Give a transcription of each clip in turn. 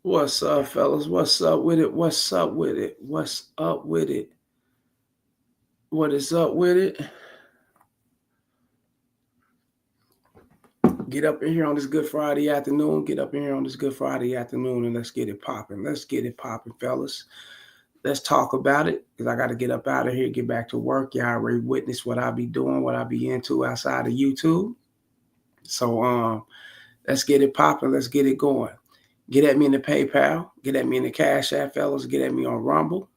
What's up, fellas? What's up with it? What's up with it? What's up with it? What is up with it? Get up in here on this Good Friday afternoon. Get up in here on this Good Friday afternoon and let's get it popping. Let's get it popping, fellas. Let's talk about it because I got to get up out of here, get back to work. Y'all already witnessed what I be doing, what I be into outside of YouTube. So let's get it popping. Let's get it going. Get at me in the PayPal. Get at me in the Cash App, fellas. Get at me on Rumble.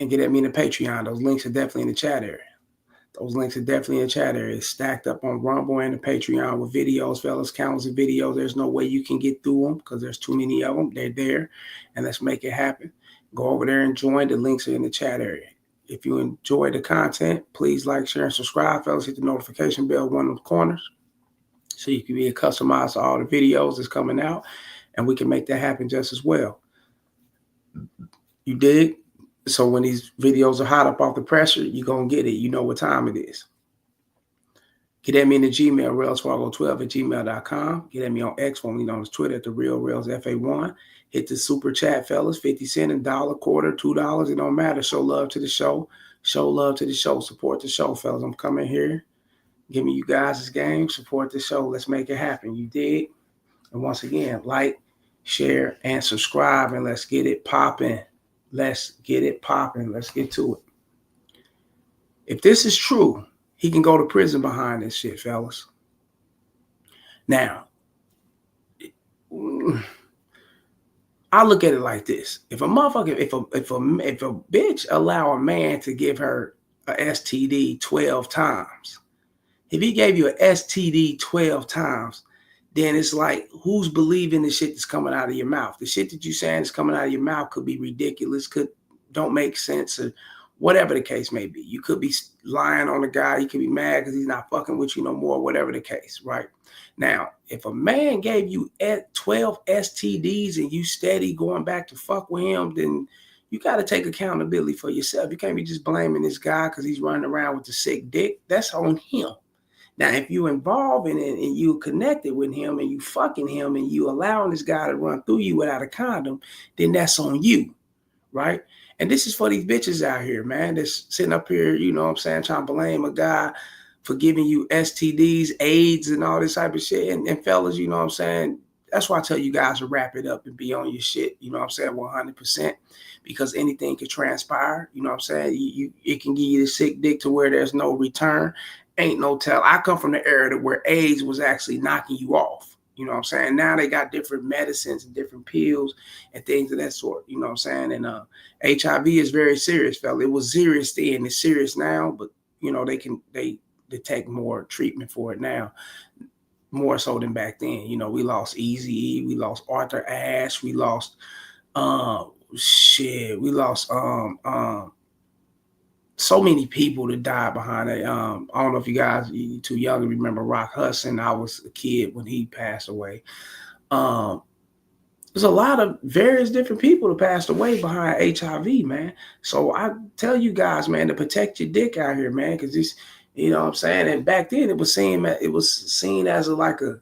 And get at me in the Patreon. Those links are definitely in the chat area. Those links are definitely in the chat area. It's stacked up on Rumble and the Patreon with videos, fellas, countless of videos. There's no way you can get through them because there's too many of them. They're there, and let's make it happen. Go over there and join. The links are in the chat area. If you enjoy the content, please like, share, and subscribe, fellas. Hit the notification bell, one of the corners, so you can be customized to all the videos that's coming out, and we can make that happen just as well. You dig? So when these videos are hot up off the pressure, you're going to get it. You know what time it is. Get at me in the Gmail, railsfargo12@gmail.com. Get at me on X, formerly known as Twitter, at the Real Rails FA1. Hit the super chat, fellas. 50 cents, $1, quarter, $2. It don't matter. Show love to the show. Show love to the show. Support the show, fellas. I'm coming here. Giving you guys this game. Support the show. Let's make it happen. You dig? And once again, like, share, and subscribe, and let's get it popping. Let's get it popping. Let's get to it. If this is true, he can go to prison behind this shit, fellas. Now, I look at it like this: if a motherfucker, if a bitch allow a man to give her a STD 12 times, if he gave you an STD 12 times, then it's like, who's believing the shit that's coming out of your mouth? The shit that you saying is coming out of your mouth could be ridiculous, don't make sense, or whatever the case may be. You could be lying on the guy. You could be mad because he's not fucking with you no more, whatever the case, right? Now, if a man gave you 12 STDs and you steady going back to fuck with him, then you got to take accountability for yourself. You can't be just blaming this guy because he's running around with the sick dick. That's on him. Now, if you involved in it and you connected with him and you fucking him and you allowing this guy to run through you without a condom, then that's on you, right? And this is for these bitches out here, man, that's sitting up here, you know what I'm saying, trying to blame a guy for giving you STDs, AIDS, and all this type of shit. And fellas, you know what I'm saying, that's why I tell you guys to wrap it up and be on your shit, you know what I'm saying, 100%, because anything could transpire, you know what I'm saying. It can give you the sick dick to where there's no return. Ain't no tell. I come from the era where AIDS was actually knocking you off. You know what I'm saying? Now they got different medicines and different pills and things of that sort. You know what I'm saying? And HIV is very serious, fella. It was serious then. It's serious now, but you know they detect more treatment for it now, more so than back then. You know, we lost Eazy-E, we lost Arthur Ashe, we lost we lost so many people that died behind it. I don't know if you guys, you too young to remember Rock Hudson. I was a kid when he passed away. There's a lot of various different people that passed away behind HIV, man. So I tell you guys, man, to protect your dick out here, man, because this, you know what I'm saying? And back then it was seen as like a,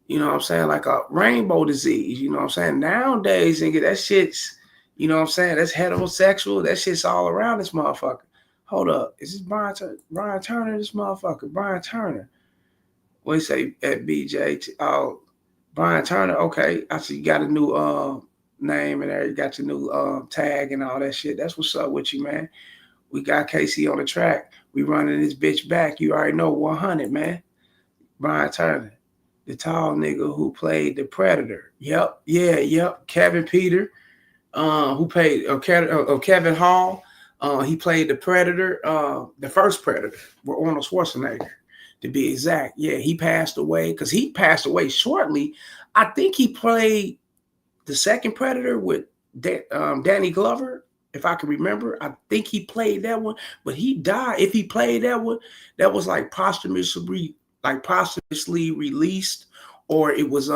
you know what I'm saying, like a rainbow disease, you know what I'm saying? Nowadays, nigga, that shit's, you know what I'm saying, that's heterosexual. That shit's all around this motherfucker. Hold up. Is this Brian Turner, this motherfucker? Brian Turner. What do you say at BJ? Oh, Brian Turner. Okay. I see you got a new name in there. You got your new tag and all that shit. That's what's up with you, man. We got KC on the track. We running this bitch back. You already know 100, man. Brian Turner, the tall nigga who played the Predator. Yep. Kevin Peter, who played Kevin Hall. He played the Predator, the first Predator, with Arnold Schwarzenegger, to be exact. Yeah, he passed away because he passed away shortly. I think he played the second Predator with Danny Glover, if I can remember. I think he played that one, but he died. If he played that one, that was like posthumously released, or it was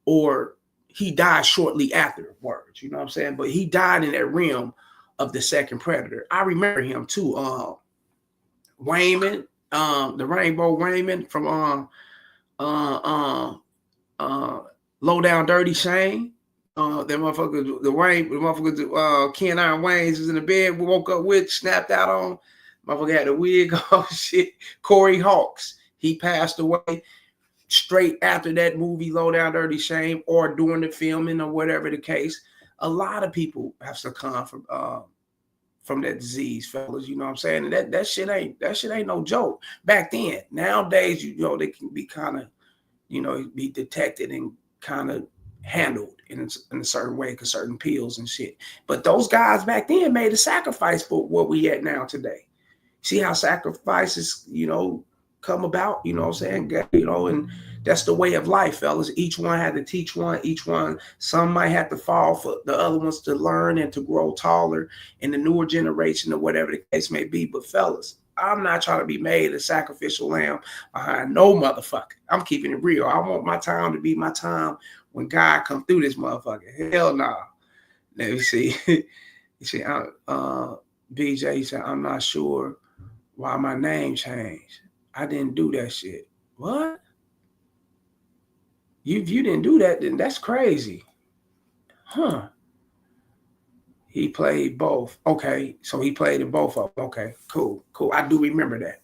or he died shortly afterwards. You know what I'm saying? But he died in that realm of the second Predator. I remember him too. Wayman, the Rainbow Wayman from Low Down Dirty Shame. That motherfucker, Ken Iron Wayans was in the bed, we woke up with, snapped out on. Motherfucker had a wig on, shit. Corey Hawks, he passed away straight after that movie, Low Down Dirty Shame, or during the filming or whatever the case. A lot of people have succumbed from that disease, fellas. You know what I'm saying? And that shit ain't no joke. Back then, nowadays, you know, they can be kind of, you know, be detected and kind of handled in a certain way, because certain pills and shit. But those guys back then made a sacrifice for what we at now today. See how sacrifices, you know, come about, you know what I'm saying? You know, and that's the way of life, fellas. Each one had to teach one, each one, some might have to fall for the other ones to learn and to grow taller in the newer generation or whatever the case may be. But fellas, I'm not trying to be made a sacrificial lamb behind no motherfucker. I'm keeping it real. I want my time to be my time when God come through this motherfucker. Hell no. Nah. Let me see. You see, BJ, he said, I'm not sure why my name changed. I didn't do that shit. What? If you didn't do that, then that's crazy. Huh. He played both. Okay. So he played in both of them. Okay. Cool. I do remember that.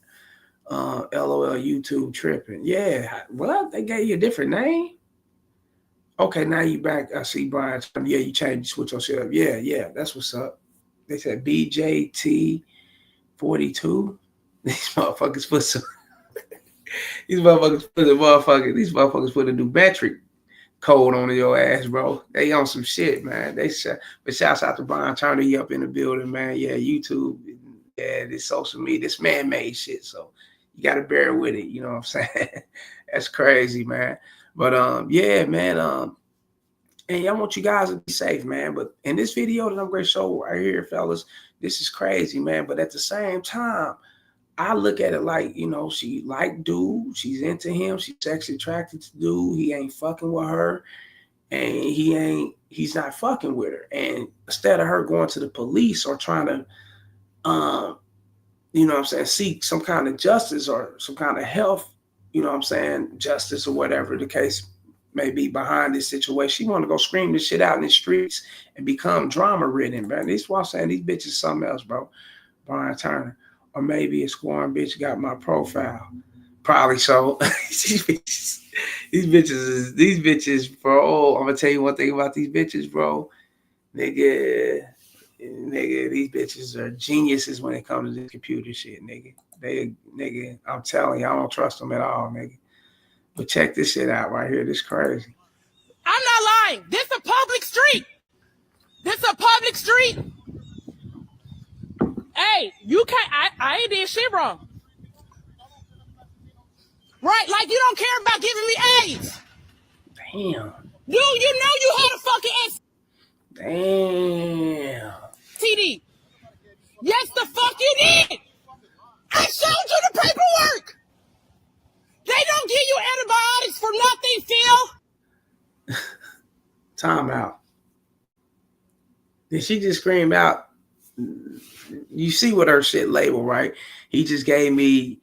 LOL YouTube tripping. Yeah. What? They gave you a different name? Okay, now you back. I see Brian. Yeah, you changed, switch yourself. Yeah. That's what's up. They said BJT 42. These motherfuckers put some. These motherfuckers put a new metric code on your ass, bro. They on some shit, man. But shouts out to Brian Turner, he up in the building, man. Yeah, YouTube, yeah, this social media, this man-made shit. So you gotta bear with it, you know what I'm saying? That's crazy, man. But yeah, man. And I want you guys to be safe, man. But in this video that I'm gonna show right here, fellas, this is crazy, man. But at the same time, I look at it like, you know, she like dude, she's into him, she's sexually attracted to dude, he ain't fucking with her, and he's not fucking with her. And instead of her going to the police or trying to you know what I'm saying, seek some kind of justice or some kind of health, you know what I'm saying, justice or whatever the case may be behind this situation, she want to go scream this shit out in the streets and become drama ridden, man. This is what I'm saying, these bitches something else, bro. Brian Turner. Or maybe a scoring bitch got my profile. Probably so. these bitches, bro. I'm gonna tell you one thing about these bitches, bro. Nigga, these bitches are geniuses when it comes to this computer shit, nigga. Nigga, I'm telling you, I don't trust them at all, nigga. But check this shit out right here. This crazy. I'm not lying. This a public street. Hey, you can't. I ain't did shit wrong. Right? Like you don't care about giving me AIDS. Damn. You know you had a fucking Damn. STD. Yes, the fuck you did. I showed you the paperwork. They don't give you antibiotics for nothing, Phil. Time out. Did she just scream out? You see what her shit label, right? He just gave me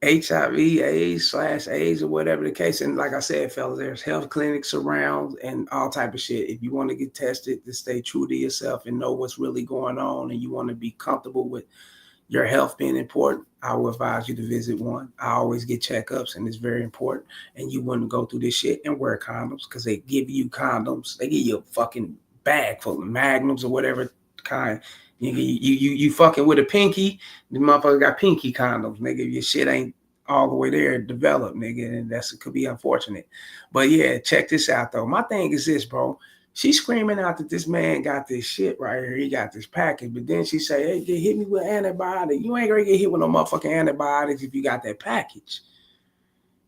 HIV, AIDS/AIDS or whatever the case. And like I said, fellas, there's health clinics around and all type of shit. If you want to get tested, to stay true to yourself and know what's really going on, and you want to be comfortable with your health being important, I would advise you to visit one. I always get checkups, and it's very important. And you want to go through this shit and wear condoms, because they give you condoms. They give you a fucking bag full of magnums or whatever kind. You fucking with a pinky, the motherfucker got pinky condoms, nigga. Your shit ain't all the way there developed, nigga, and it could be unfortunate. But yeah, check this out though. My thing is this, bro. She's screaming out that this man got this shit right here. He got this package, but then she say, "Hey, get hit me with antibiotics." You ain't gonna get hit with no motherfucking antibiotics if you got that package.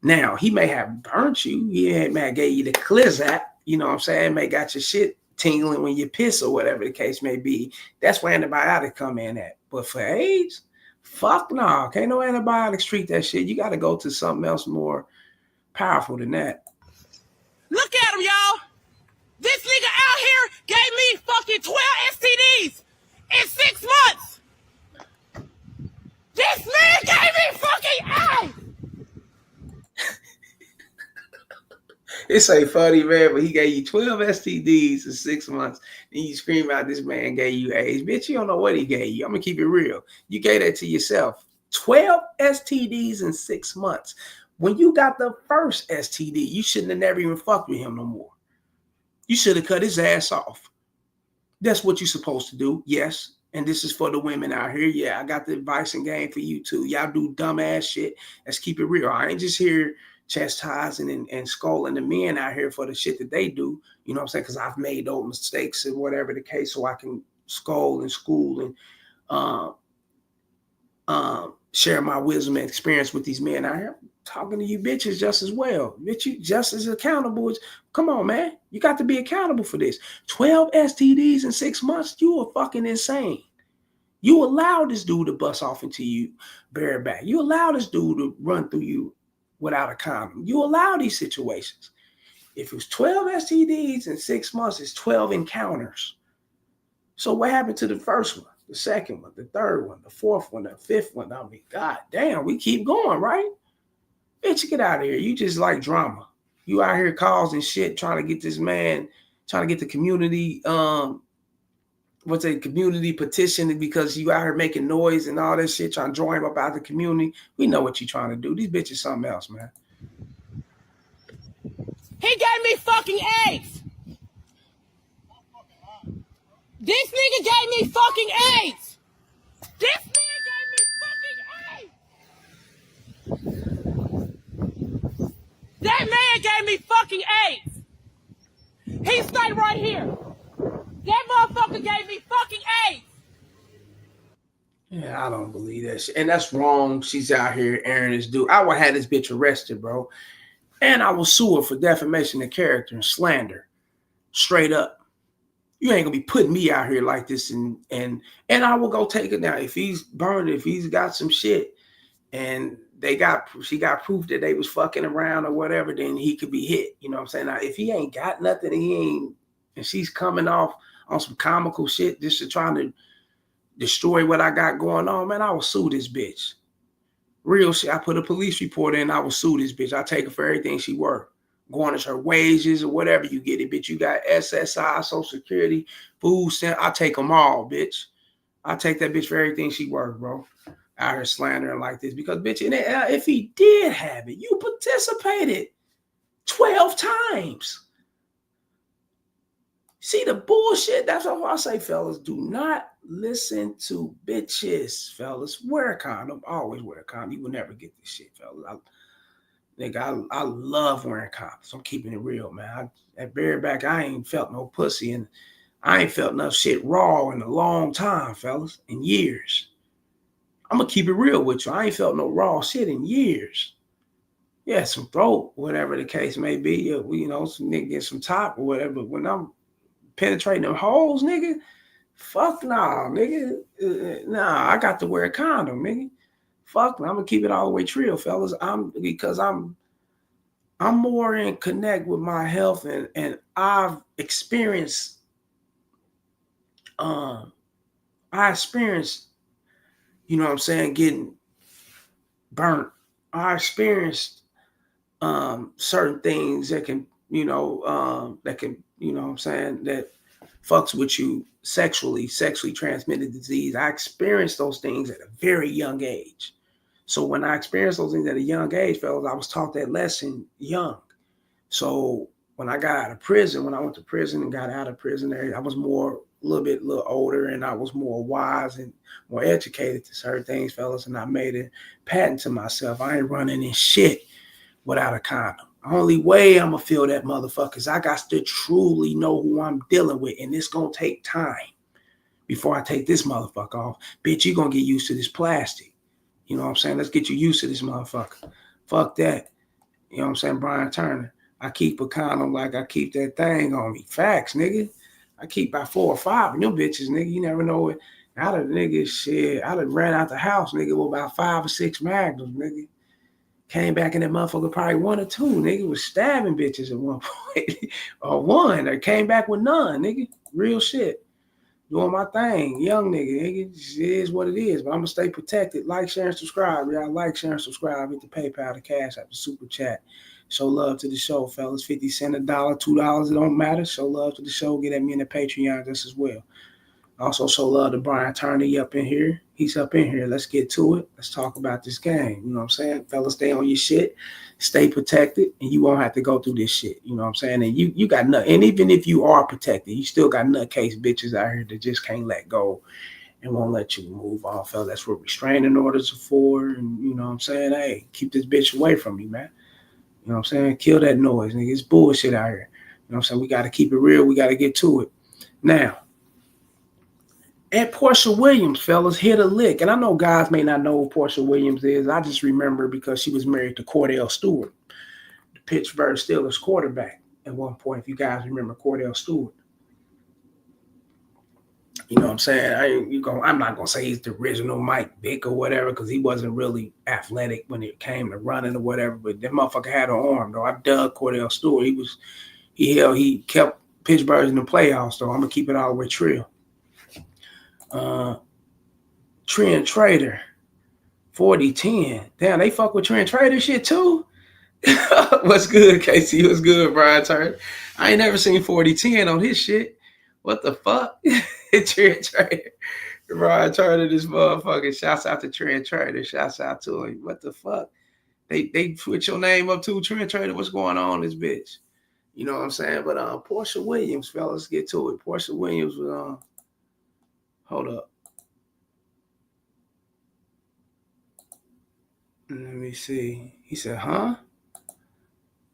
Now he may have burnt you. He may have gave you the Clizap. You know what I'm saying? May got your shit tingling when you piss or whatever the case may be. That's where antibiotics come in at. But for AIDS, fuck no. Can't no antibiotics treat that shit. You got to go to something else more powerful than that. Look at him, y'all. This nigga out here gave me fucking 12 STDs in 6 months. This man gave me fucking AIDS. This ain't funny, man, but he gave you 12 STDs in 6 months. And you scream out this man gave you AIDS. Bitch, you don't know what he gave you. I'm going to keep it real. You gave that to yourself. 12 STDs in 6 months. When you got the first STD, you shouldn't have never even fucked with him no more. You should have cut his ass off. That's what you're supposed to do. Yes. And this is for the women out here. Yeah, I got the advice and game for you too. Y'all do dumbass shit. Let's keep it real. I ain't just here chastising and scolding the men out here for the shit that they do. You know what I'm saying? Because I've made those mistakes and whatever the case, so I can scold and school and share my wisdom and experience with these men out here. I'm talking to you bitches just as well. Bitch, you just as accountable as, come on, man. You got to be accountable for this. 12 STDs in 6 months, you are fucking insane. You allow this dude to bust off into you bareback. You allow this dude to run through you without a condom. You allow these situations. If it was 12 STDs in 6 months, it's 12 encounters. So what happened to the first one, the second one, the third one, the fourth one, the fifth one? I mean, god damn, we keep going, right? Bitch, get out of here. You just like drama. You out here causing shit, trying to get this man, trying to get the community, community petition because you out here making noise and all that shit, trying to draw him up out the community. We know what you're trying to do. These bitches something else, man. He gave me fucking AIDS. This nigga gave me fucking AIDS. This nigga gave me fucking AIDS. That man gave me fucking AIDS. He stayed right here. That motherfucker gave me fucking AIDS. Yeah, I don't believe that shit. And that's wrong. She's out here airing this dude. I would have this bitch arrested, bro. And I will sue her for defamation of character and slander. Straight up. You ain't gonna be putting me out here like this, and I will go take it now. If he's burned, if he's got some shit, and she got proof that they was fucking around or whatever, then he could be hit. You know what I'm saying? Now, if he ain't got nothing, and she's coming off on some comical shit just to try to destroy what I got going on, man, I will sue this bitch. Real shit. I put a police report in, I will sue this bitch. I take her for everything she worth. Garnish her wages or whatever you get it, bitch. You got SSI, Social Security, food stamp. I take them all, bitch. I take that bitch for everything she worth, bro. Out here slandering like this because, bitch, and if he did have it, you participated 12 times. See the bullshit? That's why I say, fellas, do not listen to bitches, fellas. Wear a condom. Always wear a condom. You will never get this shit, fellas. I love wearing condoms. I'm keeping it real, man. At bareback, I ain't felt no pussy, and I ain't felt enough shit raw in a long time, fellas, in years. I'm gonna keep it real with you. I ain't felt no raw shit in years. Yeah, some throat, whatever the case may be. Some nigga get some top or whatever. But when I'm penetrating them holes, nigga, fuck nah, nigga. I got to wear a condom, nigga. Fuck, I'm gonna keep it all the way real, fellas. I'm more in connect with my health, and I've experienced you know what I'm saying, getting burnt. I experienced certain things that can, you know what I'm saying, that fucks with you sexually transmitted disease. I experienced those things at a very young age. So when I experienced those things at a young age, fellas, I was taught that lesson young. So when I got out of prison, when I went to prison and got out of prison, I was a little older, and I was more wise and more educated to certain things, fellas. And I made it patent to myself. I ain't running in shit without a condom. The only way I'm going to feel that motherfucker is I got to truly know who I'm dealing with. And it's going to take time before I take this motherfucker off. Bitch, you're going to get used to this plastic. You know what I'm saying? Let's get you used to this motherfucker. Fuck that. You know what I'm saying? Brian Turner. I keep a condom like I keep that thing on me. Facts, nigga. I keep about 4 or 5 of them bitches, nigga. You never know it. I done ran out the house, nigga, with about 5 or 6 magnums, nigga. Came back in that motherfucker probably 1 or 2, nigga. Was stabbing bitches at one point. Or 1. Or came back with none, nigga. Real shit. Doing my thing. Young nigga. It is what it is. But I'm going to stay protected. Like, share, and subscribe. Y'all like, share, and subscribe. Hit the PayPal, the Cash App, the Super Chat. Show love to the show, fellas. 50 cents, $1, $2, it don't matter. Show love to the show. Get at me in the Patreon just as well. Also, show love to Brian Turner. He up in here. He's up in here. Let's get to it. Let's talk about this game. You know what I'm saying? Fellas, stay on your shit. Stay protected, and you won't have to go through this shit. You know what I'm saying? And you got nut. And even if you are protected, you still got nutcase bitches out here that just can't let go and won't let you move on, fella. That's what restraining orders are for. And you know what I'm saying? Hey, keep this bitch away from me, man. You know what I'm saying? Kill that noise, nigga. It's bullshit out here. You know what I'm saying? We got to keep it real. We got to get to it. Now, at Portia Williams, fellas, hit a lick. And I know guys may not know who Portia Williams is. I just remember because she was married to Cordell Stewart, the Pittsburgh Steelers quarterback at one point, if you guys remember Cordell Stewart. You know what I'm saying? I'm not going to say he's the original Mike Vick or whatever because he wasn't really athletic when it came to running or whatever, but that motherfucker had an arm, though. I dug Cordell Stewart. He kept Pittsburgh in the playoffs, though. I'm going to keep it all the way real. Trent Trader, 4010. Damn, they fuck with Trent Trader shit too? What's good, Casey? What's good, Brian Turner? I ain't never seen 4010 on his shit. What the fuck? Trent Trader. Brian Turner, this motherfucker. Shouts out to Trent Trader. Shouts out to him. What the fuck? They switch your name up to Trent Trader. What's going on, this bitch? You know what I'm saying? But Portia Williams, fellas, get to it. Portia Williams was hold up. Let me see. He said, huh?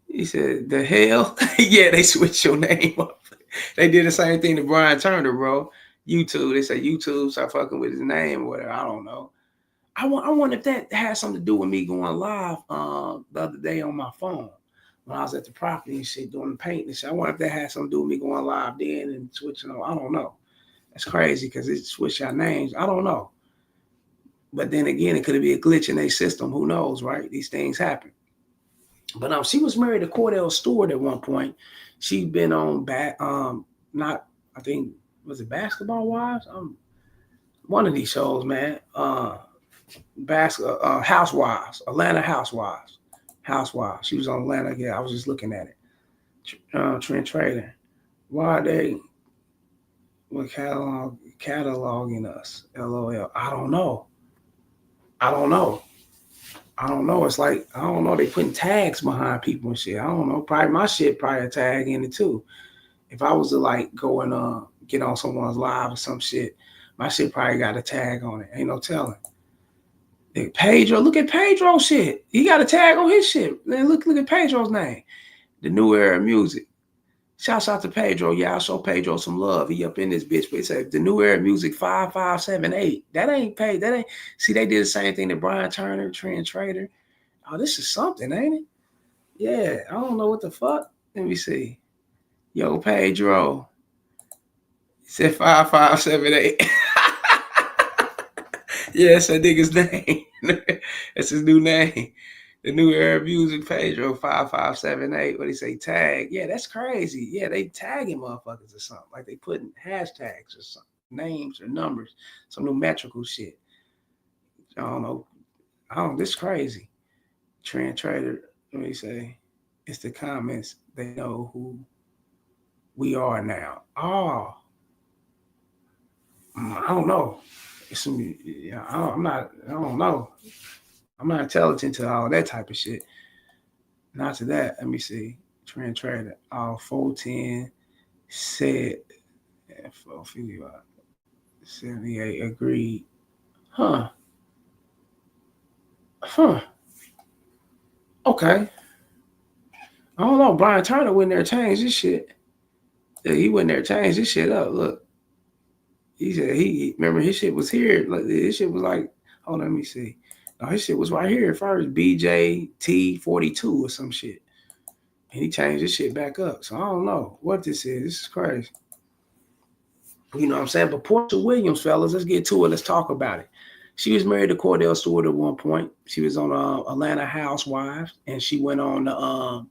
He said, the hell? Yeah, they switched your name up. They did the same thing to Brian Turner, bro. YouTube. They say YouTube start fucking with his name or whatever. I don't know. I wonder if that has something to do with me going live the other day on my phone when I was at the property and shit doing the paint and shit. I wonder if that has something to do with me going live then and switching on. I don't know. That's crazy because it switched our names. I don't know. But then again, it could be a glitch in their system. Who knows, right? These things happen. But she was married to Cordell Stewart at one point. She'd been on I think, was it Basketball Wives? One of these shows, man. Housewives, Atlanta Housewives. Housewives. She was on Atlanta. Yeah, I was just looking at it. Trent Trader. Why are they cataloging us? LOL. I don't know. It's like, I don't know. They putting tags behind people and shit. I don't know. Probably my shit probably a tag in it too. If I was to like go and get on someone's live or some shit, my shit probably got a tag on it. Ain't no telling. Pedro, look at Pedro's shit. He got a tag on his shit. Man, look at Pedro's name. The New Era Music. Shouts out to Pedro. Yeah, I'll show Pedro some love. He up in this bitch. But it said the New Era Music 5578. That ain't paid. That ain't. See, they did the same thing to Brian Turner, Trent Trader. Oh, this is something, ain't it? Yeah, I don't know what the fuck. Let me see. Yo, Pedro. He said 5578. Yeah, that's that nigga's name. That's his new name. The New Era Music, Pedro 5578. What do you say? Tag. Yeah, that's crazy. Yeah, they tagging motherfuckers or something. Like they putting hashtags or something, names or numbers, some numerical shit. I don't know. This is crazy. Trent Trader, let me say, it's the comments. They know who we are now. Oh, I don't know. I don't know. I'm not intelligent to all that type of shit. Not to that. Let me see. Trent Trader. 410 said 78 agreed. Huh. Okay. I don't know. Brian Turner went there and changed this shit. Yeah, he went there and changed this shit up. Look. He said remember his shit was here. Like his shit was like, hold on, let me see. No, his shit was right here first. BJT42 or some shit. And he changed his shit back up. So I don't know what this is. This is crazy. You know what I'm saying? But Portia Williams, fellas, let's get to it. Let's talk about it. She was married to Cordell Stewart at one point. She was on Atlanta Housewives, and she went on to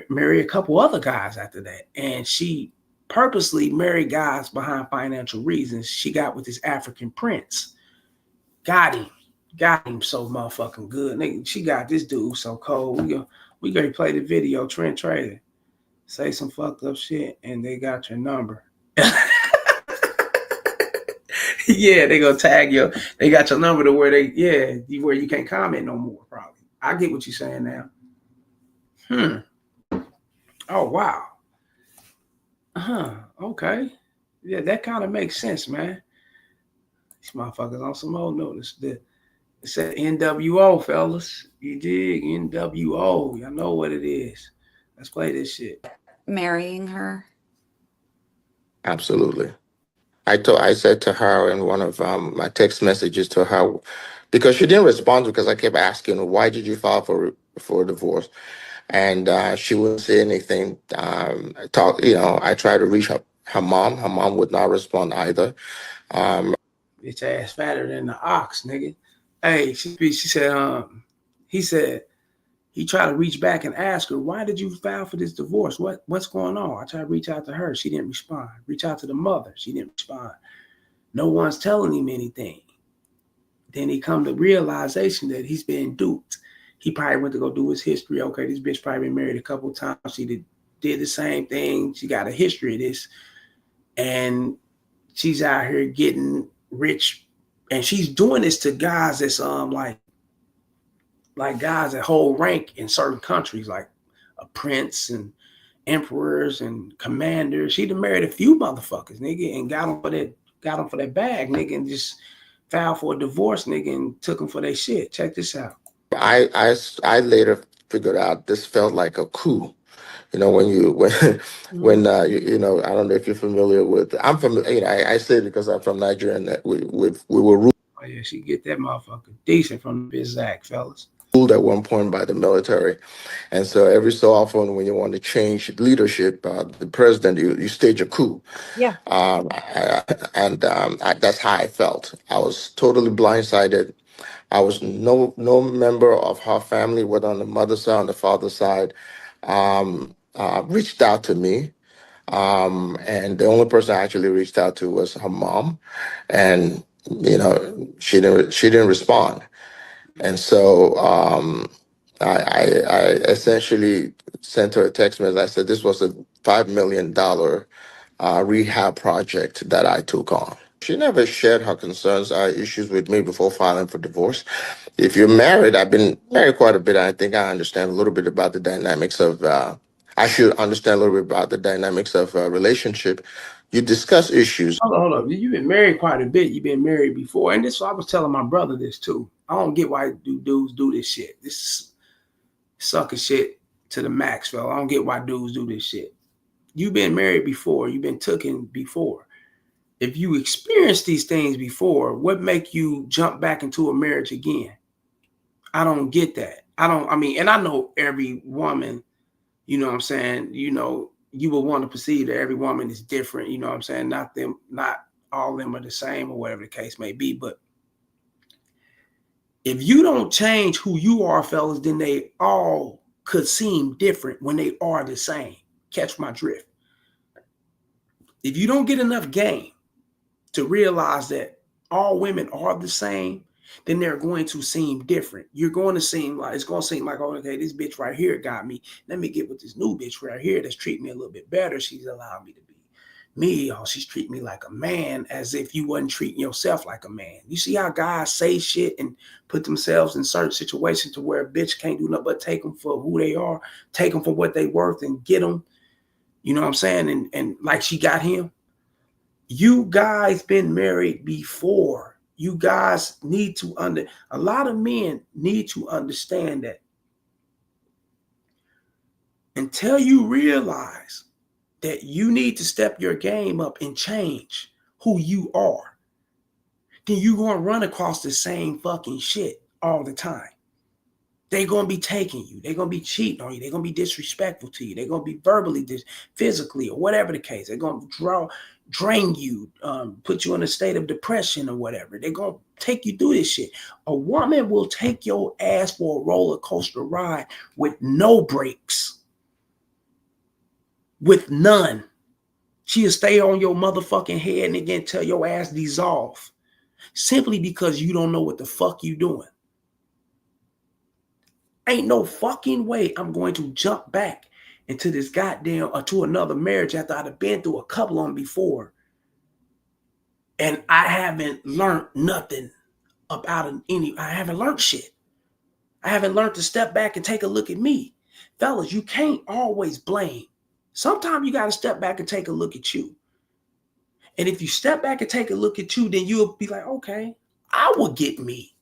marry a couple other guys after that. And she purposely married guys behind financial reasons. She got with this African prince. Got him. got him so motherfucking good. Nigga, she got this dude so cold. We gonna play the video, Trent Trader. Say some fucked up shit, and they got your number. Yeah, they gonna tag you. They got your number to where where you can't comment no more. Probably. I get what you're saying now. Oh wow. Okay. Yeah, that kind of makes sense, man. These motherfuckers on some old notice. It said NWO, fellas. You dig? NWO. Y'all know what it is. Let's play this shit. Marrying her? Absolutely. I said to her in one of my text messages to her, because she didn't respond because I kept asking, why did you file for divorce? And she wouldn't say anything. I tried to reach her mom. Her mom would not respond either. Bitch ass fatter than the ox, nigga. Hey, she said, he said, he tried to reach back and ask her, why did you file for this divorce? What's going on? I tried to reach out to her. She didn't respond. Reach out to the mother. She didn't respond. No one's telling him anything. Then he come to realization that he's been duped. He probably went to go do his history. Okay, this bitch probably been married a couple of times. She did the same thing. She got a history of this. And she's out here getting rich. And she's doing this to guys that's like guys that hold rank in certain countries, like a prince and emperors and commanders. She done married a few motherfuckers, nigga, and got them for that bag, nigga, and just filed for a divorce, nigga, and took them for their shit. Check this out. I later figured out this felt like a coup. You know, when I don't know if you're familiar with. I'm familiar. I say it because I'm from Nigeria, and that we were ruled. Oh yeah, she get that motherfucker decent from the Bizak, fellas. Ruled at one point by the military, and so every so often when you want to change leadership, the president, you stage a coup. Yeah. That's how I felt. I was totally blindsided. I was no member of her family, whether on the mother's side or on the father's side, reached out to me. And the only person I actually reached out to was her mom, and she didn't respond. And so I essentially sent her a text message. I said this was a $5 million rehab project that I took on. She never shared her concerns or issues with me before filing for divorce. If you're married, I've been married quite a bit. I think I understand a little bit about the dynamics of, I should understand a little bit about the dynamics of a relationship. You discuss issues. Hold up. You've been married quite a bit. You've been married before. And I was telling my brother this too. I don't get why dudes do this shit. This is sucker shit to the max, fella. I don't get why dudes do this shit. You've been married before. You've been taken before. If you experienced these things before, what make you jump back into a marriage again? I don't get that. And I know every woman, you know what I'm saying, you will want to perceive that every woman is different, you know what I'm saying? Not all of them are the same or whatever the case may be. But if you don't change who you are, fellas, then they all could seem different when they are the same. Catch my drift. If you don't get enough game to realize that all women are the same, then they're going to seem different. It's going to seem like, oh, okay, this bitch right here got me. Let me get with this new bitch right here that's treating me a little bit better. She's allowing me to be me. Oh, she's treating me like a man, as if you wasn't treating yourself like a man. You see how guys say shit and put themselves in certain situations to where a bitch can't do nothing but take them for who they are, take them for what they worth and get them. You know what I'm saying? And like she got him. You guys been married before. You guys need to a lot of men need to understand that until you realize that you need to step your game up and change who you are, then you're going to run across the same fucking shit all the time. They're going to be taking you. They're going to be cheating on you. They're going to be disrespectful to you. They're going to be verbally, physically, or whatever the case. They're going to drain you, put you in a state of depression or whatever. They're going to take you through this shit. A woman will take your ass for a roller coaster ride with no brakes. With none. She'll stay on your motherfucking head and again tell your ass dissolve. simply because you don't know what the fuck you doing. Ain't no fucking way I'm going to jump back into this goddamn or to another marriage after I'd have been through a couple of them before. And I haven't learned nothing about I haven't learned shit. I haven't learned to step back and take a look at me. Fellas, you can't always blame. Sometimes you got to step back and take a look at you. And if you step back and take a look at you, then you'll be like, okay, I would get me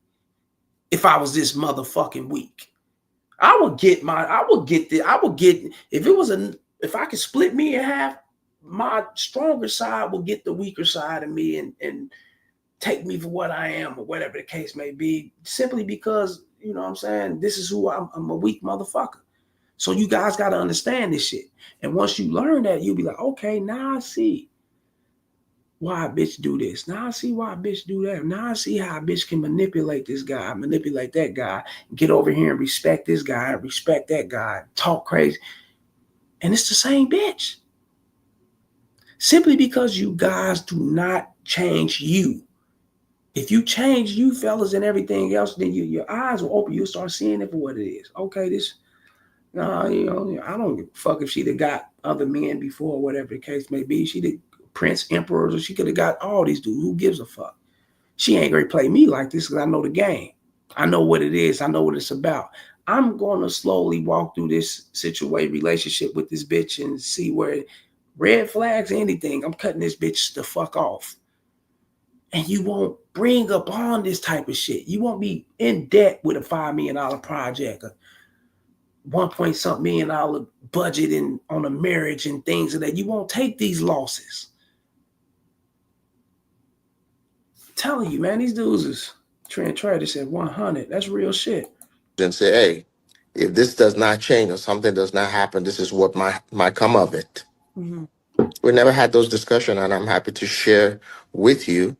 if I was this motherfucking weak. I would get, if I could split me in half, my stronger side will get the weaker side of me and take me for what I am or whatever the case may be, simply because, you know what I'm saying, this is who I'm a weak motherfucker. So you guys got to understand this shit. And once you learn that, you'll be like, okay, now I see why a bitch do this. Now I see why a bitch do that. Now I see how a bitch can manipulate this guy, manipulate that guy, get over here and respect this guy, respect that guy, talk crazy. And it's the same bitch. Simply because you guys do not change you. If you change you, fellas, and everything else, then your eyes will open. You'll start seeing it for what it is. Okay, I don't give a fuck if she'd have got other men before, whatever the case may be. She'd have Prince, emperors, or she could have got all these dudes. Who gives a fuck? She ain't gonna play me like this because I know the game. I know what it is. I know what it's about. I'm going to slowly walk through this relationship with this bitch and see where red flags, anything, I'm cutting this bitch the fuck off. And you won't bring up on this type of shit. You won't be in debt with a $5 million project, a $1 million budget on a marriage and things of that. You won't take these losses. I'm telling you, man, these dudes is Trent Trader said 100. That's real shit. And say, hey, if this does not change or something does not happen, this is what might come of it. Mm-hmm. We never had those discussions, and I'm happy to share with you.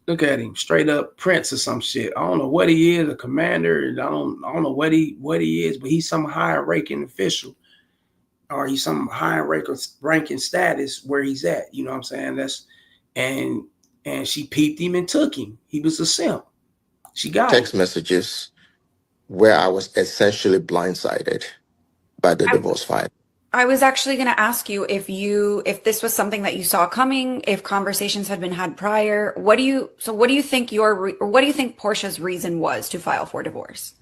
Look at him, straight up Prince or some shit. I don't know what he is, a commander. I don't know what he is, but he's some higher ranking official, or he's some higher ranking status where he's at. You know what I'm saying? And she peeped him and took him. He was a simp. She got text messages where I was essentially blindsided by the divorce filing. I was actually going to ask you if this was something that you saw coming, if conversations had been had prior. What do you think Portia's reason was to file for divorce?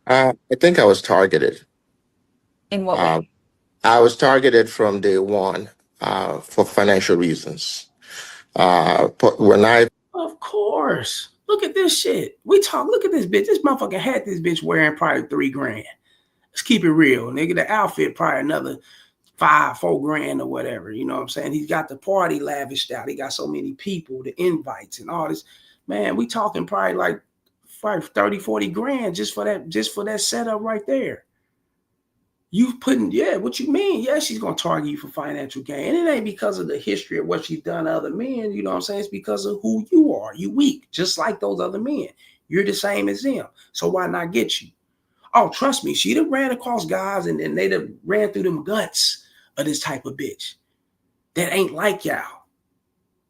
I think I was targeted. In what way? I was targeted from day one for financial reasons. Of course. Look at this shit. Look at this bitch. This motherfucker had this bitch wearing probably $3,000. Let's keep it real, nigga. The outfit probably another $4,000 or whatever. You know what I'm saying? He's got the party lavished out. He got so many people, the invites and all this. Man, we talking probably like 30, 40 grand just for that setup right there. You putting, what you mean? Yeah, she's gonna target you for financial gain. And it ain't because of the history of what she's done to other men. You know what I'm saying? It's because of who you are. You weak, just like those other men. You're the same as them. So why not get you? Oh, trust me, she'd have ran across guys and they'd have ran through them guts of this type of bitch that ain't like y'all.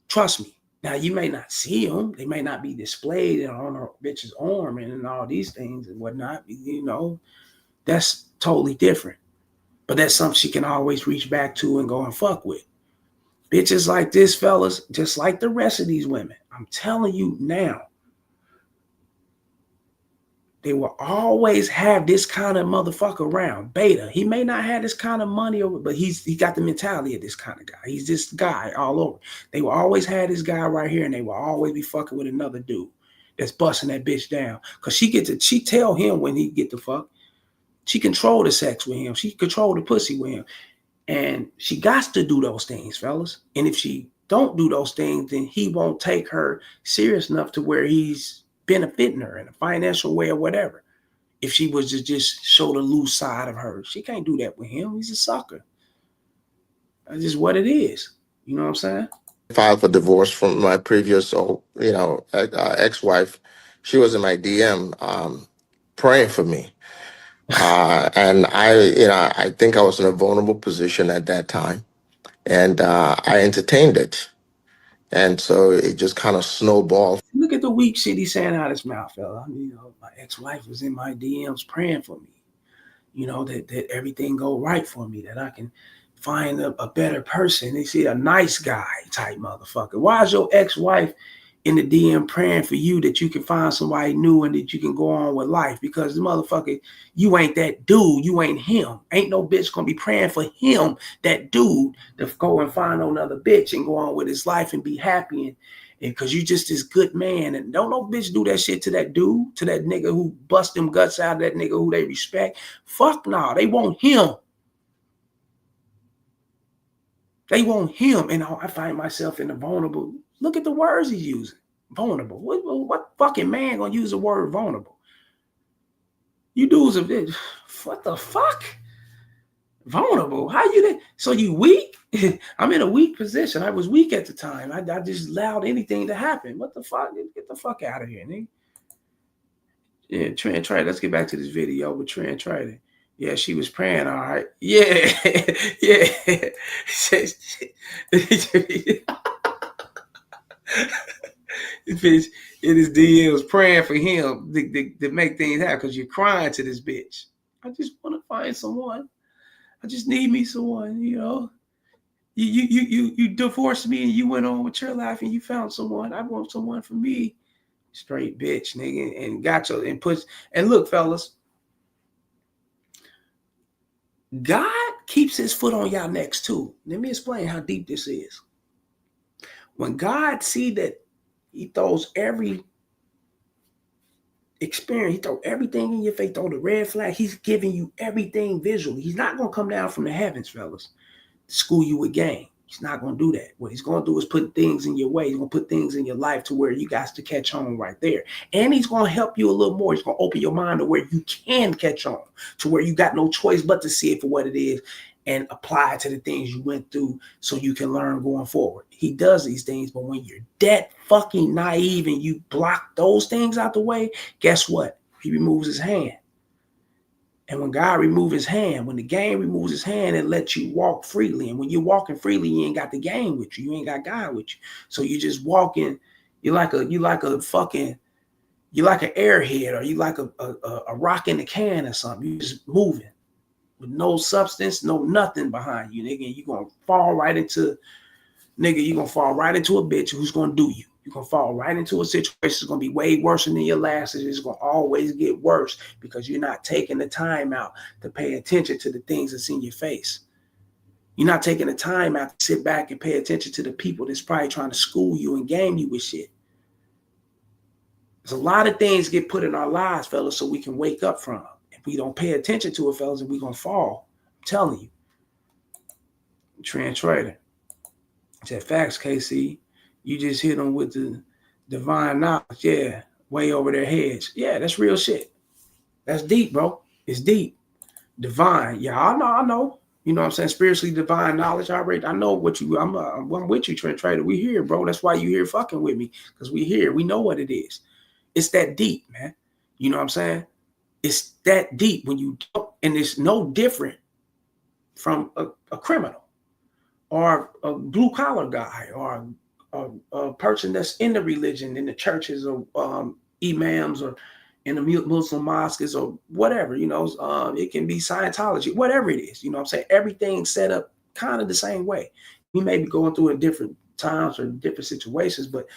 Trust me. Now, you may not see them. They may not be displayed on her bitch's arm and all these things and whatnot. You know, that's totally different. But that's something she can always reach back to and go and fuck with. Bitches like this, fellas, just like the rest of these women, I'm telling you now, they will always have this kind of motherfucker around. Beta. He may not have this kind of money, but he got the mentality of this kind of guy. He's this guy all over. They will always have this guy right here, and they will always be fucking with another dude that's busting that bitch down. Because she tell him when he get the fuck. She control the sex with him. She control the pussy with him. And she got to do those things, fellas. And if she don't do those things, then he won't take her serious enough to where he's benefiting her in a financial way or whatever. If she was to just show the loose side of her, she can't do that with him. He's a sucker. That's just what it is. You know what I'm saying? Filed for divorce from my previous, ex-wife. She was in my DM praying for me. And I think I was in a vulnerable position at that time. And I entertained it. And so it just kind of snowballed. Look at the weak shit he's saying out of his mouth, fella. You know, my ex-wife was in my DMs praying for me. You know, that everything go right for me, that I can find a better person. They see a nice guy type motherfucker. Why is your ex-wife in the DM praying for you that you can find somebody new and that you can go on with life? Because the motherfucker, you ain't that dude. You ain't him. Ain't no bitch gonna be praying for him, that dude, to go and find another bitch and go on with his life and be happy. And because you just this good man. And don't no bitch do that shit to that dude, to that nigga who bust them guts out of that nigga who they respect. Fuck no, they want him. They want him. And I find myself in the vulnerable. Look at the words he's using. Vulnerable. What fucking man gonna use the word vulnerable? You dudes a bit. What the fuck? Vulnerable? How you did? So you weak? I'm in a weak position. I was weak at the time. I just allowed anything to happen. What the fuck? Get the fuck out of here, nigga. Yeah, Trent Trader. Let's get back to this video with Trent Trader. Yeah, she was praying. All right. Yeah, yeah. Bitch in his DMs praying for him to make things happen because you're crying to this bitch. I just want to find someone. I just need me someone, you know. You divorced me and you went on with your life and you found someone. I want someone for me. Straight bitch, nigga, and got your and push. And look, fellas, God keeps his foot on y'all necks too. Let me explain how deep this is. When God see that he throws every experience, he throw everything in your face, throw the red flag, he's giving you everything visually. He's not going to come down from the heavens, fellas, to school you with game. He's not going to do that. What he's going to do is put things in your way. He's going to put things in your life to where you guys to catch on right there. And he's going to help you a little more. He's going to open your mind to where you can catch on, to where you got no choice but to see it for what it is and apply it to the things you went through so you can learn going forward. He does these things, but when you're that fucking naive and you block those things out the way, guess what? He removes his hand. And when God removes his hand, when the game removes his hand, it lets you walk freely. And when you're walking freely, you ain't got the game with you. You ain't got God with you. So you just walking. You're like an airhead, or you like a rock in the can or something. You just moving with no substance, no nothing behind you, nigga. And you're gonna fall right into, you're gonna fall right into a bitch who's gonna do you. You're going to fall right into a situation. It's going to be way worse than your last. It's going to always get worse because you're not taking the time out to pay attention to the things that's in your face. You're not taking the time out to sit back and pay attention to the people that's probably trying to school you and game you with shit. There's a lot of things get put in our lives, fellas, so we can wake up from them. If we don't pay attention to it, fellas, we're going to fall. I'm telling you. Trent Trader. Said facts, KC. You just hit them with the divine knowledge. Yeah, way over their heads. Yeah, that's real shit. That's deep, bro. It's deep. Divine. Yeah, I know. You know what I'm saying? Spiritually divine knowledge. I know what you, I'm with you, Trent Trader. We here, bro. That's why you here fucking with me. Because we here. We know what it is. It's that deep, man. You know what I'm saying? It's that deep when you don't, and it's no different from a criminal or a blue collar guy or a person that's in the religion, in the churches or imams or in the Muslim mosques or whatever, you know, it can be Scientology, whatever it is, you know what I'm saying? Everything's set up kind of the same way. We may be going through it different times or different situations, but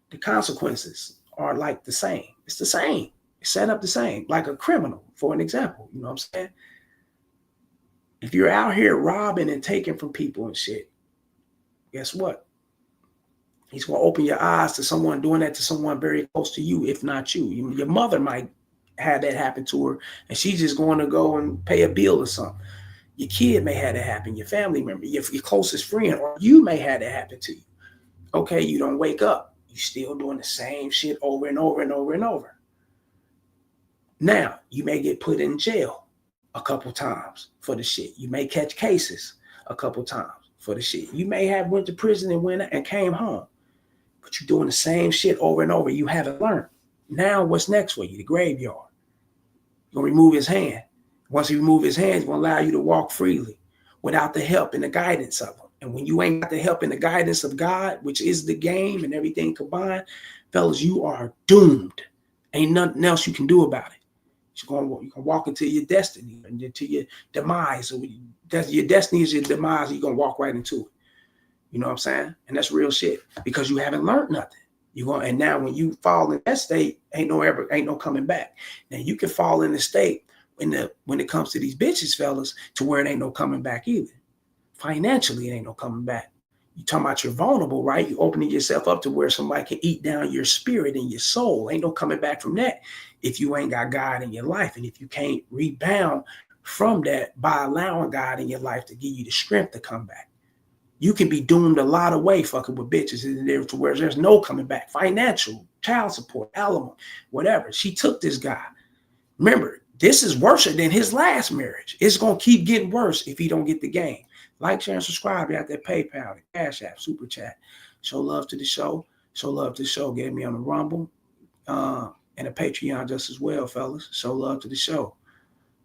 the consequences are like the same. It's the same. It's set up the same, like a criminal, for an example, you know what I'm saying? If you're out here robbing and taking from people and shit, guess what? He's going to open your eyes to someone doing that to someone very close to you, if not you. Your mother might have that happen to her, and she's just going to go and pay a bill or something. Your kid may have that happen, your family member, your closest friend, or you may have that happen to you. Okay, you don't wake up. You're still doing the same shit over and over and over and over. Now, you may get put in jail a couple times for the shit. You may catch cases a couple times for the shit. You may have went to prison and went and came home. But you're doing the same shit over and over. You haven't learned. Now what's next for you? The graveyard. You're going to remove his hand. Once he removes his hand, he's going to allow you to walk freely without the help and the guidance of him. And when you ain't got the help and the guidance of God, which is the game and everything combined, fellas, you are doomed. Ain't nothing else you can do about it. You can walk into your destiny and into your demise. So your destiny is your demise. You're gonna walk right into it. You know what I'm saying? And that's real shit because you haven't learned nothing. And now when you fall in that state, ain't no coming back. Now you can fall in the state when it comes to these bitches, fellas, to where it ain't no coming back either. Financially, it ain't no coming back. You talking about you're vulnerable, right? You opening yourself up to where somebody can eat down your spirit and your soul. Ain't no coming back from that if you ain't got God in your life. And if you can't rebound from that by allowing God in your life to give you the strength to come back. You can be doomed a lot of way fucking with bitches in there to where there's no coming back. Financial, child support, alimony, whatever. She took this guy. Remember, this is worse than his last marriage. It's going to keep getting worse if he don't get the game. Like, share, and subscribe. You got that PayPal, the Cash App, Super Chat. Show love to the show. Show love to the show. Get me on the Rumble and a Patreon just as well, fellas. Show love to the show.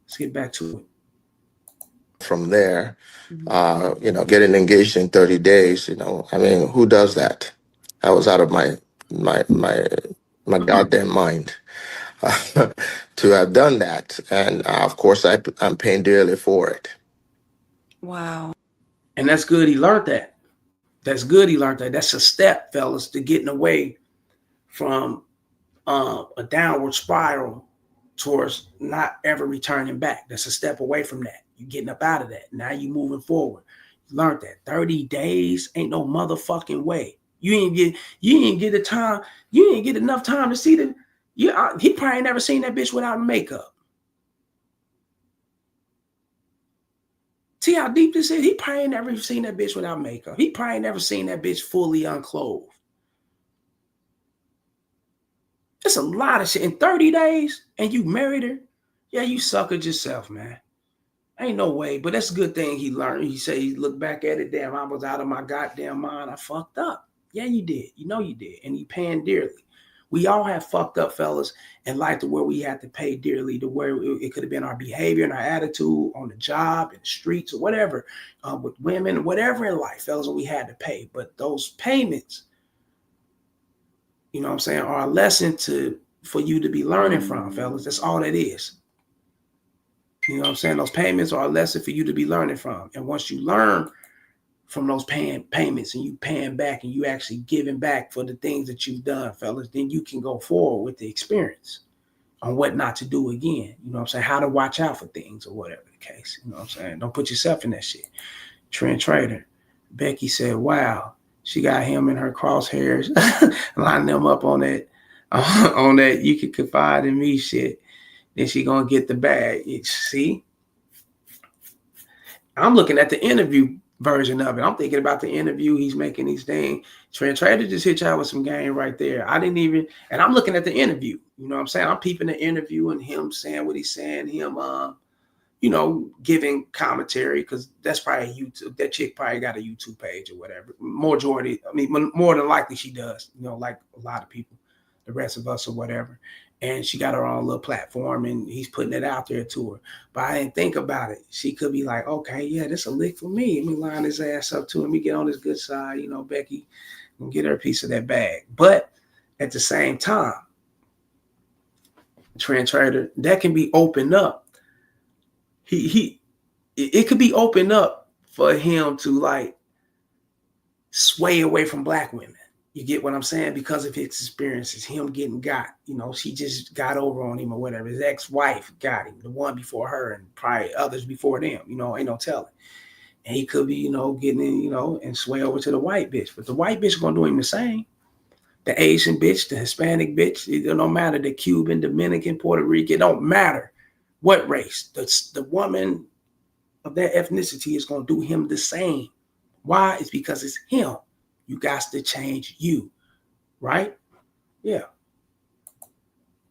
Let's get back to it. From there, getting engaged in 30 days, I mean, who does that? I was out of my goddamn mind to have done that. And of course, I'm paying dearly for it. Wow. And that's good. He learned that. That's good. He learned that. That's a step, fellas, to getting away from a downward spiral towards not ever returning back. That's a step away from that. You're getting up out of that. Now you moving forward. You learned that 30 days ain't no motherfucking way. You ain't get the time. You ain't get enough time to see the. He probably ain't never seen that bitch without makeup. See how deep this is? He probably ain't never seen that bitch without makeup. He probably ain't never seen that bitch fully unclothed. It's a lot of shit. In 30 days, and you married her, yeah, you suckered yourself, man. Ain't no way, but that's a good thing he learned. He said he looked back at it, damn, I was out of my goddamn mind. I fucked up. Yeah, you did. You know you did. And you paying dearly. We all have fucked up, fellas, in life to where we had to pay dearly, to where it could have been our behavior and our attitude on the job, in the streets, or whatever, with women, whatever in life, fellas, we had to pay. But those payments, you know what I'm saying, are a lesson for you to be learning from, fellas. That's all that is. You know what I'm saying? Those payments are a lesson for you to be learning from. And once you learn from those payments and you paying back and you actually giving back for the things that you've done, fellas, then you can go forward with the experience on what not to do again. You know what I'm saying? How to watch out for things or whatever the case. You know what I'm saying? Don't put yourself in that shit. Trent Trader. Becky said, wow, she got him in her crosshairs, lining them up on that, you can confide in me shit. Then she gonna get the bag. See? I'm looking at the interview version of it. I'm thinking about the interview. He's making these things. Trent Trader just hit y'all with some game right there. And I'm looking at the interview. You know what I'm saying? I'm peeping the interview and him saying what he's saying, him giving commentary, because that's probably YouTube. That chick probably got a YouTube page or whatever. More than likely she does, like a lot of people, the rest of us or whatever. And she got her own little platform and he's putting it out there to her. But I didn't think about it. She could be like, okay, yeah, this a lick for me. Let me line his ass up to him. Let me get on his good side, Becky, and get her a piece of that bag. But at the same time, Trent Trader, that can be opened up. It could be opened up for him to like sway away from black women. You get what I'm saying? Because of his experiences, him getting got, she just got over on him or whatever. His ex-wife got him, the one before her and probably others before them, ain't no telling. And he could be, getting in, and sway over to the white bitch. But the white bitch gonna do him the same. The Asian bitch, the Hispanic bitch, it don't matter. The Cuban, Dominican, Puerto Rican, it don't matter what race. The woman of that ethnicity is gonna do him the same. Why? It's because it's him. You got to change you, right? Yeah.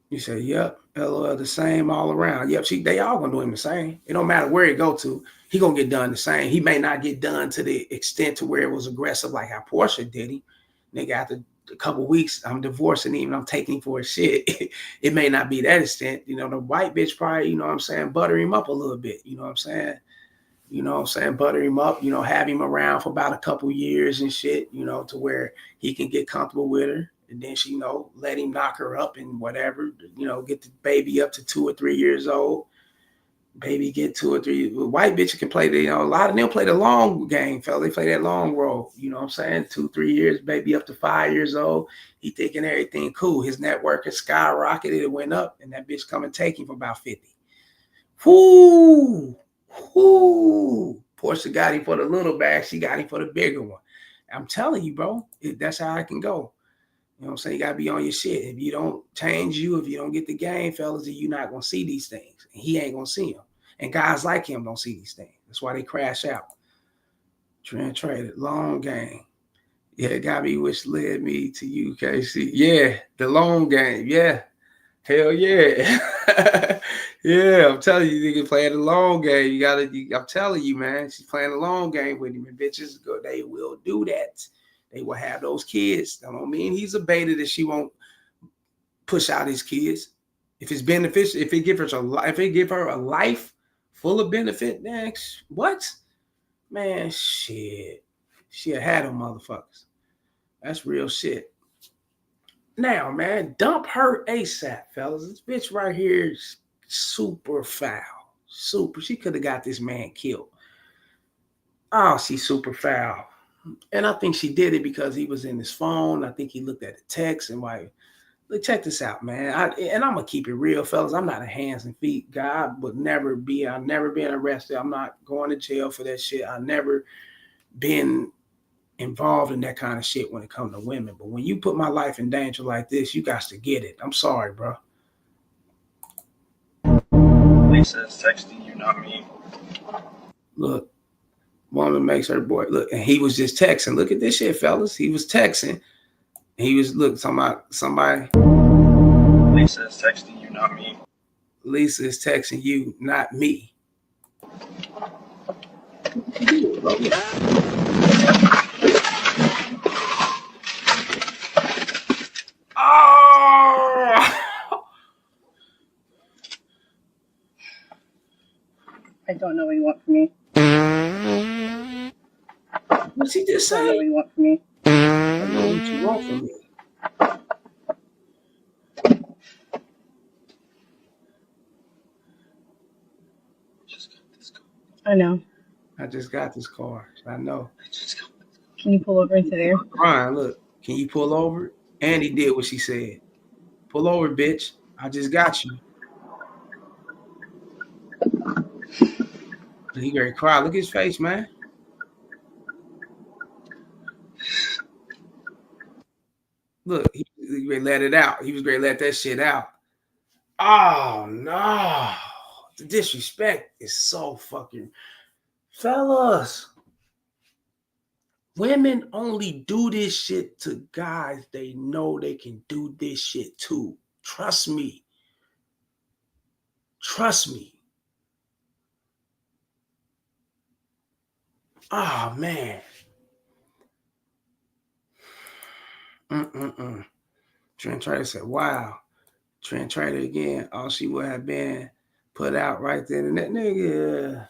You say, yep, LOL, the same all around. Yep, they all gonna do him the same. It don't matter where he go to, he gonna get done the same. He may not get done to the extent to where it was aggressive like how Portia did him. Nigga, after a couple of weeks, I'm divorcing him, I'm taking him for his shit. It may not be that extent. The white bitch probably, butter him up a little bit, you know what I'm saying? You know what I'm saying? Butter him up, you know, have him around for about a couple years and shit, you know, to where he can get comfortable with her. And then she, you know, let him knock her up and whatever, you know, get the baby up to 2 or 3 years old. Baby get 2 or 3. White bitches can play, you know, a lot of them play the long game, fella. They play that long role. You know what I'm saying? 2, 3 years, baby up to 5 years old. He thinking everything cool. His network has skyrocketed. It went up, and that bitch come and take him for about 50. Whoo! Whoo! Portia got him for the little bag. She got him for the bigger one. I'm telling you, bro, that's how I can go. You know what I'm saying? You got to be on your shit. If you don't change if you don't get the game, fellas, then you're not going to see these things. And he ain't going to see them. And guys like him don't see these things. That's why they crash out. Trend traded, long game. Yeah, it got me, which led me to you, KC. Yeah, the long game. Yeah. Hell yeah. Yeah, I'm telling you, nigga playing the long game. I'm telling you, man, she's playing the long game with him. And bitches, they will do that. They will have those kids. That don't mean he's a beta that she won't push out his kids. If it's beneficial, if it give her a life full of benefit, next, what? Man, shit. She'll have them motherfuckers. That's real shit. Now, man, dump her ASAP, fellas. This bitch right here is super foul. Super. She could have got this man killed. Oh, she's super foul. And I think she did it because he was in his phone. I think he looked at the text and like, look, check this out, man. I'm going to keep it real, fellas. I'm not a hands and feet guy. I've never been arrested. I'm not going to jail for that shit. I've never been involved in that kind of shit when it comes to women. But when you put my life in danger like this, you got to get it. I'm sorry, bro. Lisa's texting you, not me. Look, woman makes her boy. Look, and he was just texting. Look at this shit, fellas. He was texting. He was talking about somebody. Lisa's texting you, not me. Lisa is texting you, not me. Oh! I don't know what you want from me. What's he just I don't know what saying? you want from me. I know what you want from me. I know. I just got this car. I know. Can you pull over into there? Brian, look, can you pull over? And he did what she said. Pull over, bitch. I just got you. He gonna cry. Look at his face, man. Look, he ready to let it out. He was ready to let that shit out. Oh no. The disrespect is so fucking, fellas. Women only do this shit to guys they know they can do this shit too. Trust me. Trust me. Oh man. Trent Trader said, wow. Trent Trader again. All she would have been put out right then. And that nigga,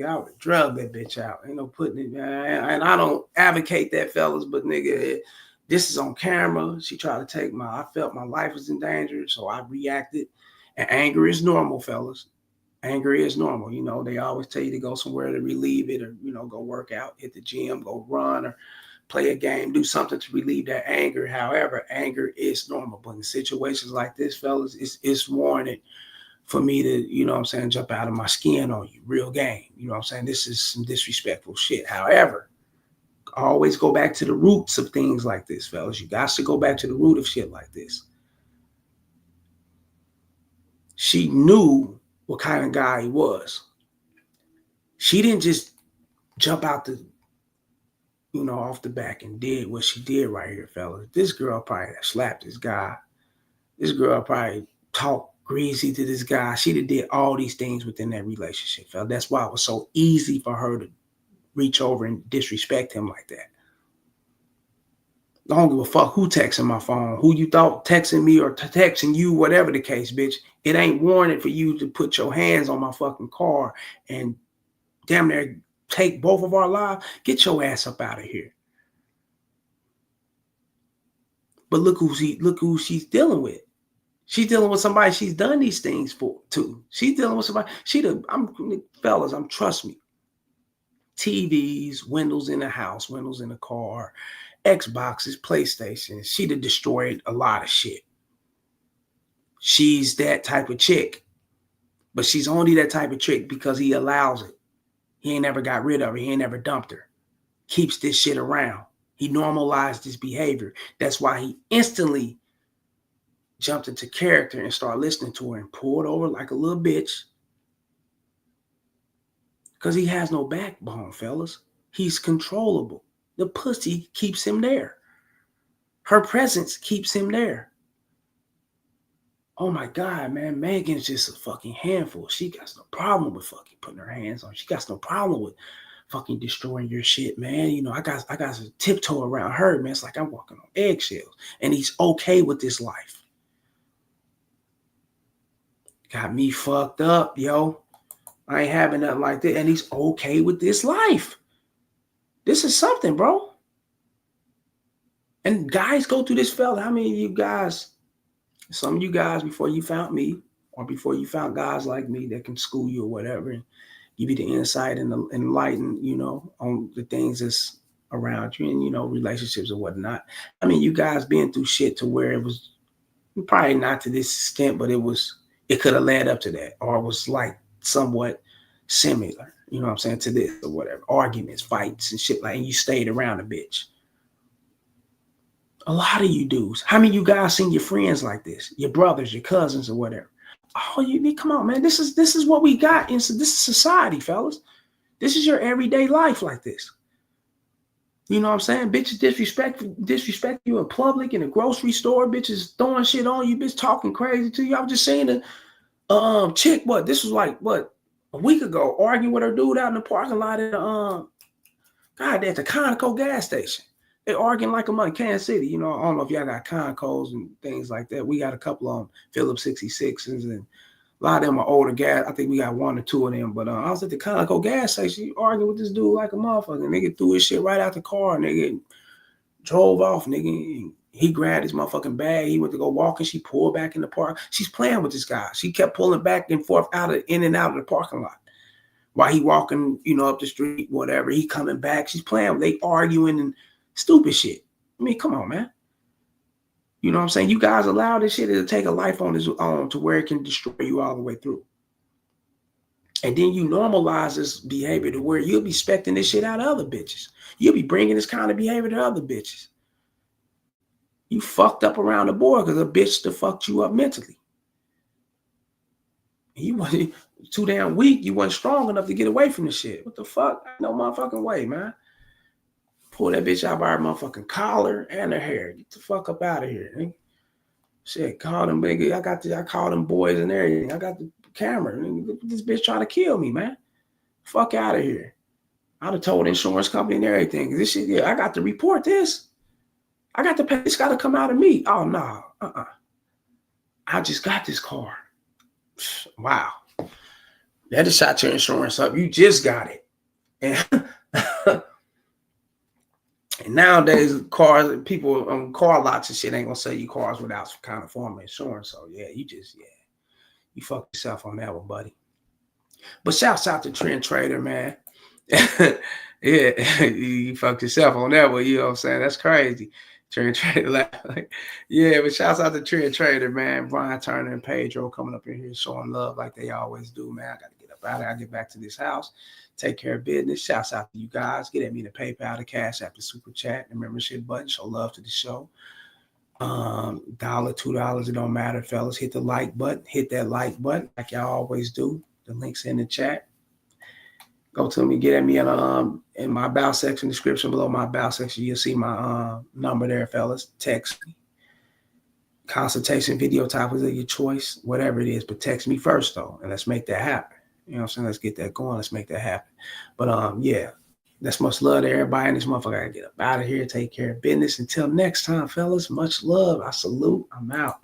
I would drug that bitch out. Ain't no putting it. And I don't advocate that, fellas, but nigga, this is on camera. She tried to take I felt my life was in danger, so I reacted. And anger is normal, fellas. Anger is normal. You know, they always tell you to go somewhere to relieve it, or, you know, go work out, hit the gym, go run, or play a game, do something to relieve that anger. However, anger is normal. But in situations like this, fellas, it's warranted for me to, you know what I'm saying, jump out of my skin on you. Real game. You know what I'm saying? This is some disrespectful shit. However, always go back to the roots of things like this, fellas. You got to go back to the root of shit like this. She knew what kind of guy he was. She didn't just jump out the, you know, off the back and did what she did right here, fellas. This girl probably slapped this guy. This girl probably talked greasy to this guy. She did all these things within that relationship, fellas. That's why it was so easy for her to reach over and disrespect him like that. I don't give a fuck who texting my phone, who you thought texting me or texting you, whatever the case, bitch. It ain't warranted for you to put your hands on my fucking car and damn near take both of our lives, get your ass up out of here. But look who she's dealing with. She's dealing with somebody she's done these things for too. She's dealing with somebody. Fellas, trust me. TVs, windows in the house, windows in the car, Xboxes, PlayStations. She'd have destroyed a lot of shit. She's that type of chick. But she's only that type of chick because he allows it. He ain't never got rid of her. He ain't never dumped her. Keeps this shit around. He normalized this behavior. That's why he instantly jumped into character and started listening to her and pulled over like a little bitch. Because he has no backbone, fellas. He's controllable. The pussy keeps him there. Her presence keeps him there. Oh my God, man. Megan's just a fucking handful. She got no problem with fucking putting her hands on. She got no problem with fucking destroying your shit, man. You know, I got to tiptoe around her, man. It's like I'm walking on eggshells. And he's okay with this life. Got me fucked up, yo. I ain't having nothing like that. And he's okay with this life. This is something, bro. And guys go through this, fella. How many of you guys, some of you guys before you found me, or before you found guys like me that can school you or whatever, and give you the insight and the enlighten, you know, on the things that's around you and, you know, relationships or whatnot. I mean, you guys been through shit to where it was probably not to this extent, but it could have led up to that, or it was like somewhat similar, you know what I'm saying, to this or whatever. Arguments, fights and shit like, and you stayed around a bitch. A lot of you dudes. How many of you guys seen your friends like this? Your brothers, your cousins or whatever. Oh, you need, come on, man. This is what we got. This is society, fellas. This is your everyday life like this. You know what I'm saying? Bitches disrespect you in public, in a grocery store. Bitches throwing shit on you. Bitch talking crazy to you. I was just saying a chick, this was like, a week ago, arguing with her dude out in the parking lot at the Conoco gas station. They arguing like a month in Kansas City. You know, I don't know if y'all got Conocos and things like that. We got a couple of them, Phillips 66s, and a lot of them are older gas. I think we got one or two of them. But I was at the Conoco gas station arguing with this dude like a motherfucker. Nigga threw his shit right out the car. Nigga drove off. Nigga, he grabbed his motherfucking bag. He went to go walk and she pulled back in the park. She's playing with this guy. She kept pulling back and forth in and out of the parking lot. While he walking, you know, up the street, whatever. He coming back. She's playing. They arguing and stupid shit. I mean, come on, man. You know what I'm saying? You guys allow this shit to take a life on its own to where it can destroy you all the way through. And then you normalize this behavior to where you'll be expecting this shit out of other bitches. You'll be bringing this kind of behavior to other bitches. You fucked up around the board because a bitch that fucked you up mentally. You wasn't too damn weak. You wasn't strong enough to get away from the shit. What the fuck? No motherfucking way, man. Pull that bitch out by her motherfucking collar and her hair. Get the fuck up out of here, nigga. Shit, call them nigga. I call them boys and everything. I got the camera. Nigga, this bitch trying to kill me, man. Fuck out of here. I'd have told the insurance company and everything. This shit, yeah, I got to report this. I got to pay. This got to come out of me. Oh no, I just got this car. Wow, that just shot your insurance up. You just got it, and and nowadays cars, people on car lots and shit ain't gonna sell you cars without some kind of form of insurance. So yeah, you fucked yourself on that one, buddy. But shouts out to Trend Trader, man. Yeah, you fucked yourself on that one. You know what I'm saying? That's crazy. Trend Trader, yeah, but shouts out to Trend Trader, man. Brian Turner and Pedro coming up in here showing love like they always do, man. I got to get up out of here. I get back to this house, take care of business. Shouts out to you guys. Get at me the PayPal, the Cash App, the Super Chat, the membership button. Show love to the show. $1, $2, it don't matter, fellas. Hit the like button. Hit that like button like y'all always do. The link's in the chat. Go to me, get at me in my about section, description below my about section. You'll see my number there, fellas. Text me. Consultation, video topics of your choice, whatever it is. But text me first, though, and let's make that happen. You know what I'm saying? Let's get that going. Let's make that happen. But, yeah, that's much love to everybody in this motherfucker. I gotta get up out of here, take care of business. Until next time, fellas, much love. I salute. I'm out.